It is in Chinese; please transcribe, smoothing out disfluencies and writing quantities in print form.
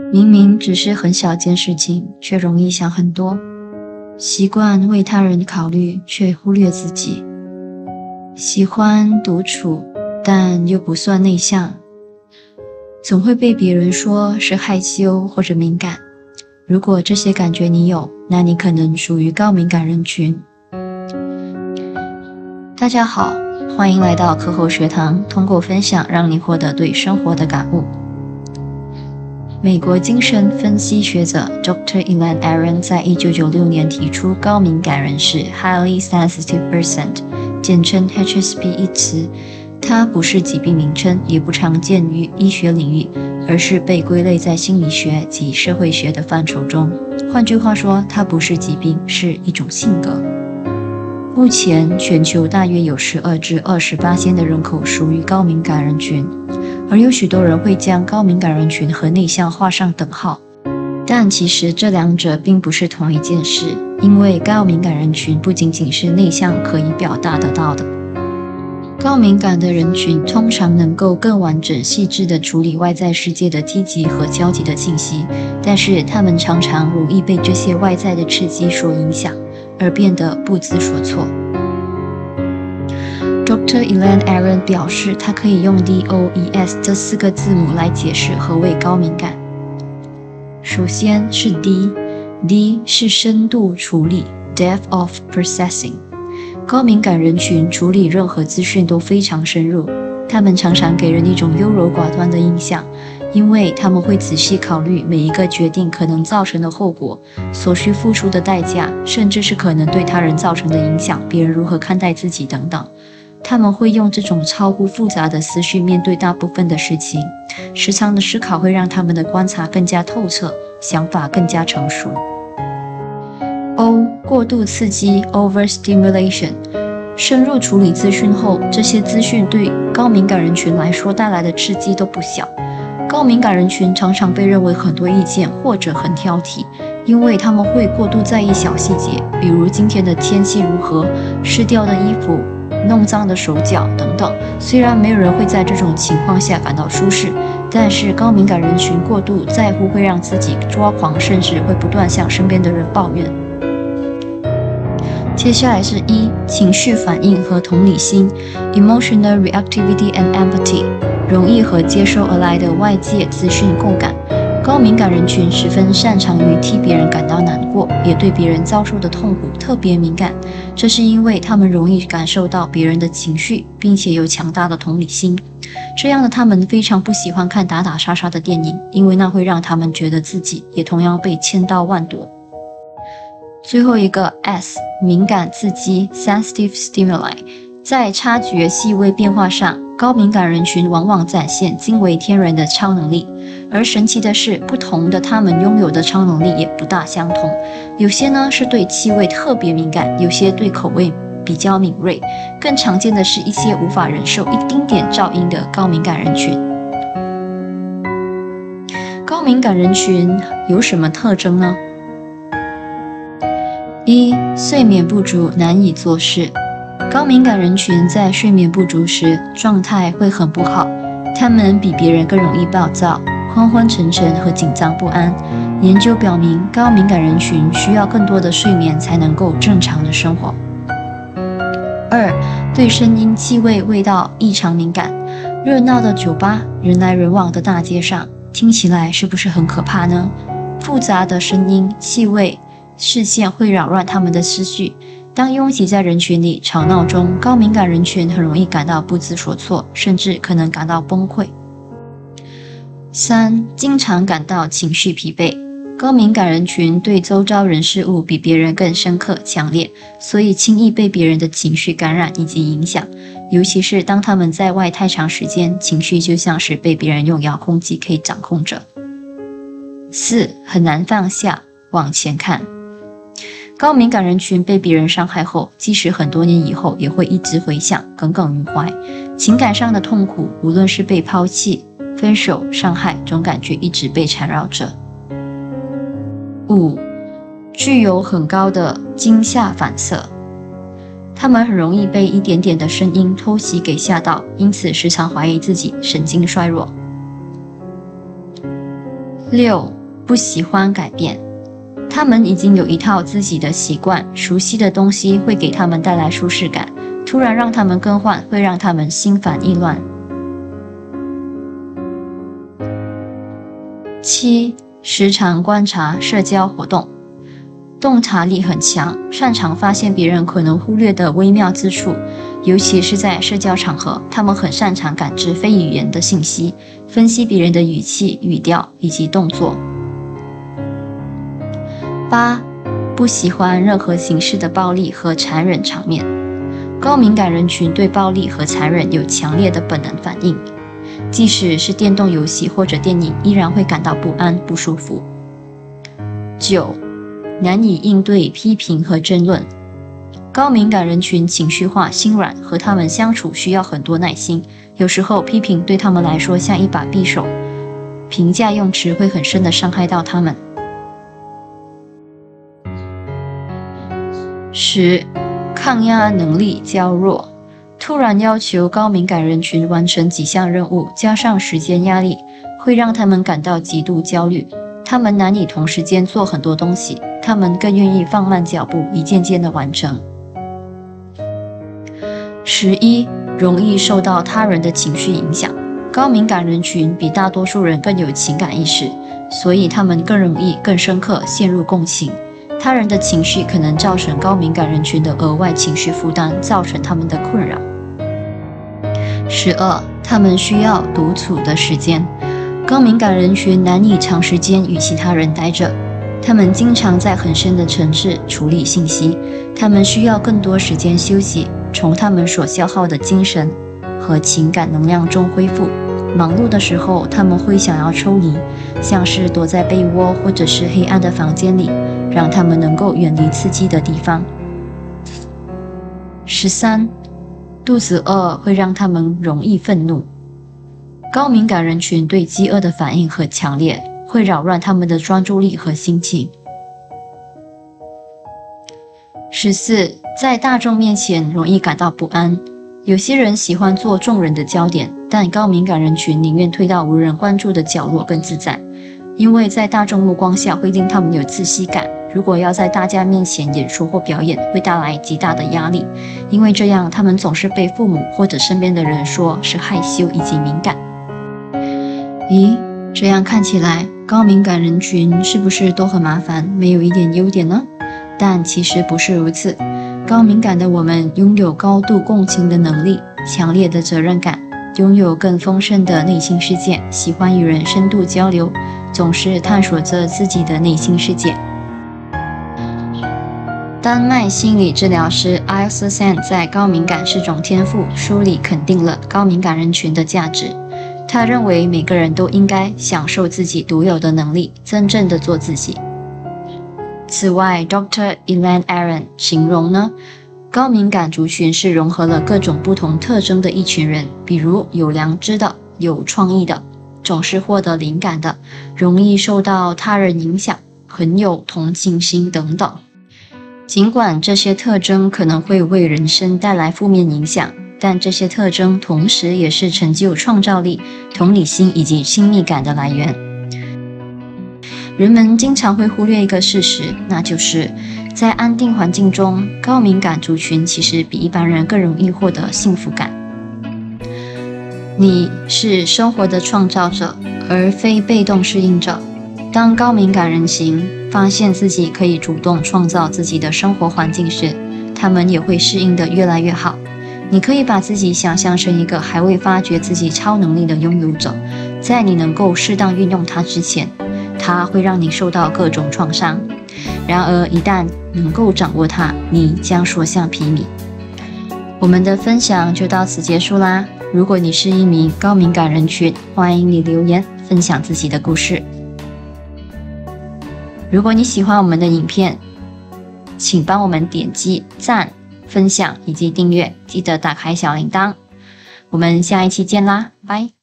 明明只是很小件事情，却容易想很多，习惯为他人考虑，却忽略自己。喜欢独处，但又不算内向，总会被别人说是害羞或者敏感。如果这些感觉你有，那你可能属于高敏感人群。大家好，欢迎来到课后学堂，通过分享让你获得对生活的感悟。美国精神分析学者 Dr. Elaine Aron 在1996年提出高敏感人士 Highly Sensitive Person， 简称 HSP 一词。它不是疾病名称，也不常见于医学领域，而是被归类在心理学及社会学的范畴中。换句话说，它不是疾病，是一种性格。目前全球大约有12至28%的人口属于高敏感人群，而有许多人会将高敏感人群和内向画上等号，但其实这两者并不是同一件事，因为高敏感人群不仅仅是内向可以表达得到的。高敏感的人群通常能够更完整细致地处理外在世界的积极和消极的信息，但是他们常常容易被这些外在的刺激所影响，而变得不知所措。Dr. Elaine Aron 表示，他可以用 DOES 这4个字母来解释何谓高敏感。首先是 D 是深度处理 Depth of Processing。高敏感人群处理任何资讯都非常深入，他们常常给人一种优柔寡断的印象，因为他们会仔细考虑每一个决定可能造成的后果，所需付出的代价，甚至是可能对他人造成的影响，别人如何看待自己等等。他们会用这种超乎复杂的思绪面对大部分的事情，时常的思考会让他们的观察更加透彻，想法更加成熟。O 过度刺激 Overstimulation。 深入处理资讯后，这些资讯对高敏感人群来说带来的刺激都不小。高敏感人群常常被认为很多意见或者很挑剔，因为他们会过度在意小细节，比如今天的天气如何、湿掉的衣服、弄脏的手脚等等。虽然没有人会在这种情况下感到舒适，但是高敏感人群过度在乎会让自己抓狂，甚至会不断向身边的人抱怨。接下来是E，情绪反应和同理心 Emotional Reactivity and Empathy， 容易和接收而来的外界资讯共感。高敏感人群十分擅长于替别人感到难过，也对别人遭受的痛苦特别敏感，这是因为他们容易感受到别人的情绪，并且有强大的同理心。这样的他们非常不喜欢看打打杀杀的电影，因为那会让他们觉得自己也同样被千刀万夺。最后一个 S， 敏感刺激 Sensitive Stimuli。 在察觉细微变化上，高敏感人群往往展现惊为天人的超能力，而神奇的是，不同的他们拥有的超能力也不大相同。有些呢是对气味特别敏感，有些对口味比较敏锐，更常见的是一些无法忍受一丁点噪音的高敏感人群。高敏感人群有什么特征呢？1. 睡眠不足，难以做事。高敏感人群在睡眠不足时状态会很不好，他们比别人更容易暴躁、昏昏沉沉和紧张不安。研究表明，高敏感人群需要更多的睡眠才能够正常的生活。2. 对声音、气味、味道异常敏感。热闹的酒吧，人来人往的大街上，听起来是不是很可怕呢？复杂的声音、气味、视线会扰乱他们的思绪。当拥挤在人群里吵闹中，高敏感人群很容易感到不知所措，甚至可能感到崩溃。3. 经常感到情绪疲惫。高敏感人群对周遭人事物比别人更深刻、强烈，所以轻易被别人的情绪感染以及影响，尤其是当他们在外太长时间，情绪就像是被别人用遥控器可以掌控着。4. 很难放下，往前看。高敏感人群被别人伤害后，即使很多年以后也会一直回想，耿耿于怀。情感上的痛苦，无论是被抛弃、分手、伤害，总感觉一直被缠绕着。5. 具有很高的惊吓反射。他们很容易被一点点的声音、偷袭给吓到，因此时常怀疑自己神经衰弱。6. 不喜欢改变，他们已经有一套自己的习惯，熟悉的东西会给他们带来舒适感，突然让他们更换，会让他们心烦意乱。7. 时常观察社交活动，洞察力很强，擅长发现别人可能忽略的微妙之处，尤其是在社交场合，他们很擅长感知非语言的信息，分析别人的语气、语调以及动作。8. 不喜欢任何形式的暴力和残忍场面，高敏感人群对暴力和残忍有强烈的本能反应，即使是电动游戏或者电影，依然会感到不安、不舒服。9. 难以应对批评和争论，高敏感人群情绪化、心软，和他们相处需要很多耐心，有时候批评对他们来说像一把匕首，评价用词会很深地伤害到他们。10. 抗压能力较弱，突然要求高敏感人群完成几项任务，加上时间压力，会让他们感到极度焦虑，他们难以同时间做很多东西，他们更愿意放慢脚步，一件件的完成。11. 容易受到他人的情绪影响，高敏感人群比大多数人更有情感意识，所以他们更容易、更深刻陷入共情。他人的情绪可能造成高敏感人群的额外情绪负担，造成他们的困扰。12. 他们需要独处的时间，高敏感人群难以长时间与其他人待着，他们经常在很深的层次处理信息，他们需要更多时间休息，从他们所消耗的精神和情感能量中恢复。忙碌的时候，他们会想要抽离，像是躲在被窝或者是黑暗的房间里，让他们能够远离刺激的地方。13. 肚子饿会让他们容易愤怒，高敏感人群对饥饿的反应很强烈，会扰乱他们的专注力和心情。14. 在大众面前容易感到不安，有些人喜欢做众人的焦点，但高敏感人群宁愿退到无人关注的角落更自在，因为在大众目光下会令他们有窒息感，如果要在大家面前演出或表演，会带来极大的压力，因为这样他们总是被父母或者身边的人说是害羞以及敏感。咦，这样看起来高敏感人群是不是都很麻烦，没有一点优点呢？但其实不是如此，高敏感的我们拥有高度共情的能力，强烈的责任感，拥有更丰盛的内心世界，喜欢与人深度交流，总是探索着自己的内心世界。丹麦心理治疗师 Ilse 在《高敏感是种天赋》书里肯定了高敏感人群的价值。他认为每个人都应该享受自己独有的能力，真正的做自己。此外 Dr. Elaine Aron 形容呢，高敏感族群是融合了各种不同特征的一群人，比如有良知的、有创意的、总是获得灵感的、容易受到他人影响、很有同情心等等。尽管这些特征可能会为人生带来负面影响，但这些特征同时也是成就创造力、同理心以及亲密感的来源。人们经常会忽略一个事实，那就是在安定环境中，高敏感族群其实比一般人更容易获得幸福感。你是生活的创造者，而非被动适应者。当高敏感人群发现自己可以主动创造自己的生活环境时，他们也会适应得越来越好。你可以把自己想象成一个还未发掘自己超能力的拥有者，在你能够适当运用它之前，它会让你受到各种创伤。然而一旦能够掌握它，你将所向披靡。我们的分享就到此结束啦。如果你是一名高敏感人群，欢迎你留言分享自己的故事。如果你喜欢我们的影片，请帮我们点击赞、分享以及订阅，记得打开小铃铛。我们下一期见啦，拜。